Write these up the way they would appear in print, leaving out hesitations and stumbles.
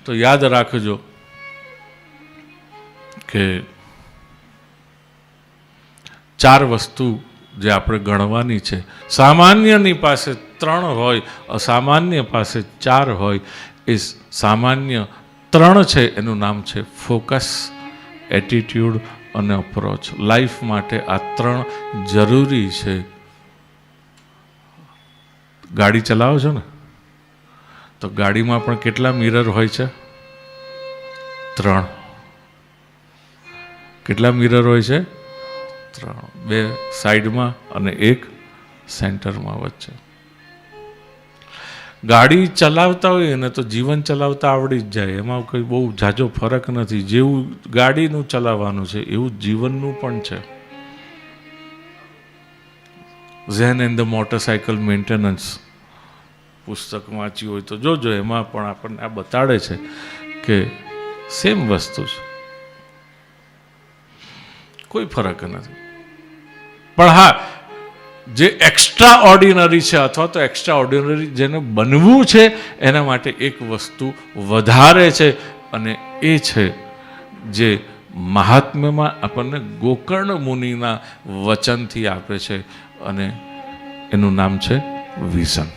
તો યાદ રાખજો કે 4 વસ્તુ જે આપણે ગણવાની છે. સામાન્યની પાસે 3 હોય, અસામાન્ય પાસે 4 હોય. એ સામાન્ય 3 છે એનું નામ છે ફોકસ, એટીટ્યુડ અને અપ્રોચ. લાઈફ માટે આ 3 જરૂરી છે. ગાડી ચલાવો છો ને તો ગાડીમાં પણ કેટલા મિરર હોય છે? 3. કેટલા મિરર હોય છે? 3. 2 સાઈડમાં અને 1 સેન્ટરમાં વચ્ચે. ગાડી ચલાવતા હોય ને તો જીવન ચલાવતા આવડી જ જાય, એમાં કોઈ બહુ ઝાઝો ફરક નથી. જેવું ગાડીનું ચલાવવાનું છે એવું જીવનનું પણ છે. Zen and the motorcycle maintenance પુસ્તક વાંચ્યું હોય તો જોજો, એમાં પણ આપણને આ બતાડે છે કે સેમ વસ્તુ છે, કોઈ ફરક નથી. પણ હા, જે એક્સ્ટ્રા ઓર્ડિનરી છે અથવા તો એક્સ્ટ્રા ઓર્ડિનરી જેને બનવું છે એના માટે એક વસ્તુ વધારે છે, અને એ છે જે મહાત્મ્યમાં આપણને ગોકર્ણ મુનિના વચનથી આપે છે, અને એનું નામ છે વિઝન.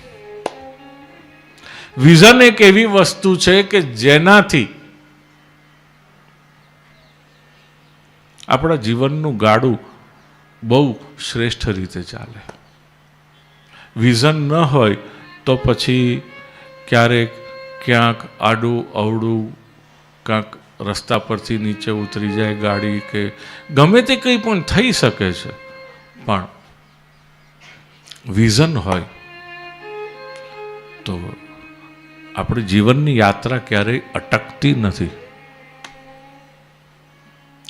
વિઝન એક એવી વસ્તુ છે કે જેનાથી આપણા જીવનનું ગાડું બહુ શ્રેષ્ઠ રીતે ચાલે. વિઝન ન હોય તો પછી ક્યારેક ક્યાંક આડું અવડું ક્યાંક રસ્તા પરથી નીચે ઉતરી જાય ગાડી, કે ગમે તે કંઈ પણ થઈ શકે છે. પણ વિઝન હોય તો આપણી જીવનની યાત્રા ક્યારેય અટકતી નથી.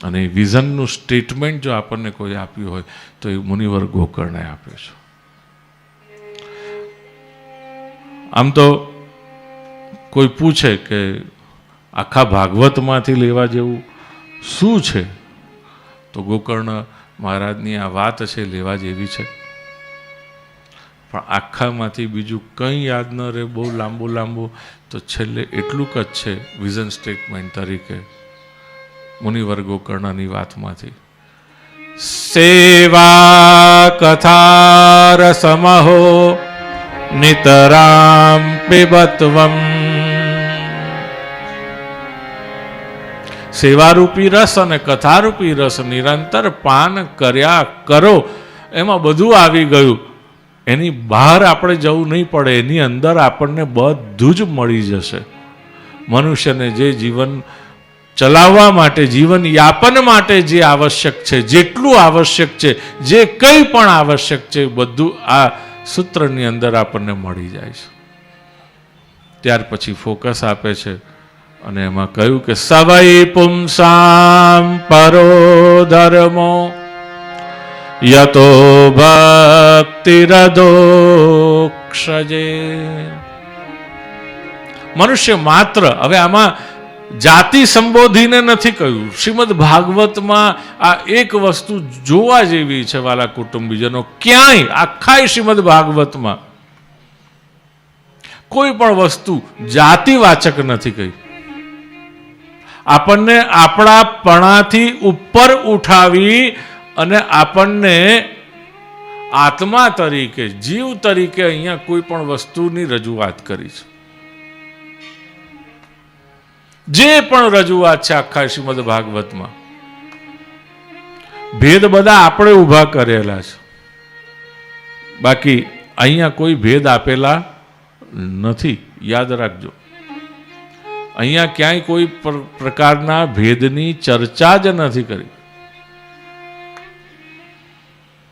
અને વિઝનનું સ્ટેટમેન્ટ જો આપણને કોઈ આપ્યું હોય તો એ મુનિવર ગોકર્ણે આપ્યું છે. આમ તો કોઈ પૂછે કે આખા ભાગવતમાંથી લેવા જેવું શું છે, તો ગોકર્ણ મહારાજની આ વાત છે લેવા જેવી છે. પણ આખામાંથી બીજું કંઈ યાદ ન રહે, બહુ લાંબુ તો છેલ્લે એટલું જ છે વિઝન સ્ટેટમેન્ટ તરીકે મુનિવર ગોકર્ણની વાતમાંથી. સેવા કથા રસમહો નિતરામ પિબત્વમ. સેવારૂપી રસ અને કથારૂપી રસ નિરંતર પાન કર્યા કરો. એમાં બધું આવી ગયું. એની બહાર આપણે જવું નહીં પડે, એની અંદર આપણને બધું જ મળી જશે. મનુષ્યને જે જીવન ચલાવવા માટે, જીવન યાપન માટે જે આવશ્યક છે, જેટલું આવશ્યક છે, જે કંઈ પણ આવશ્યક છે, બધું આ સૂત્રની અંદર આપણને મળી જાય છે. ત્યાર પછી ફોકસ આપે છે અને એમાં કહ્યું કે સવૈ પુંસામ પરો ધર્મો યતો ભક્તિરદોક્ષજે. મનુષ્ય માત્ર, હવે આમાં જાતિ સંબોધીને નથી કહ્યું. શ્રીમદ ભાગવતમાં આ એક વસ્તુ જોવા જેવી છે વાલા કુટુંબીજનો. ક્યાંય આખા શ્રીમદ ભાગવતમાં કોઈ પણ વસ્તુ જાતિવાચક નથી કહી. આપણને આપણાપણાથી ઉપર ઉઠાવી અને આપણને આત્મા તરીકે, જીવ તરીકે અહીંયા કોઈ પણ વસ્તુની રજૂઆત કરી છે. જે પણ રજૂઆત છે આખા શ્રીમદ ભાગવતમાં, ભેદ બધા આપણે ઊભા કરેલા છે. બાકી અહીંયા કોઈ ભેદ આપેલા નથી, યાદ રાખજો. અહીંયા ક્યાંય કોઈ પ્રકારના ભેદની ચર્ચા જ નથી કરી.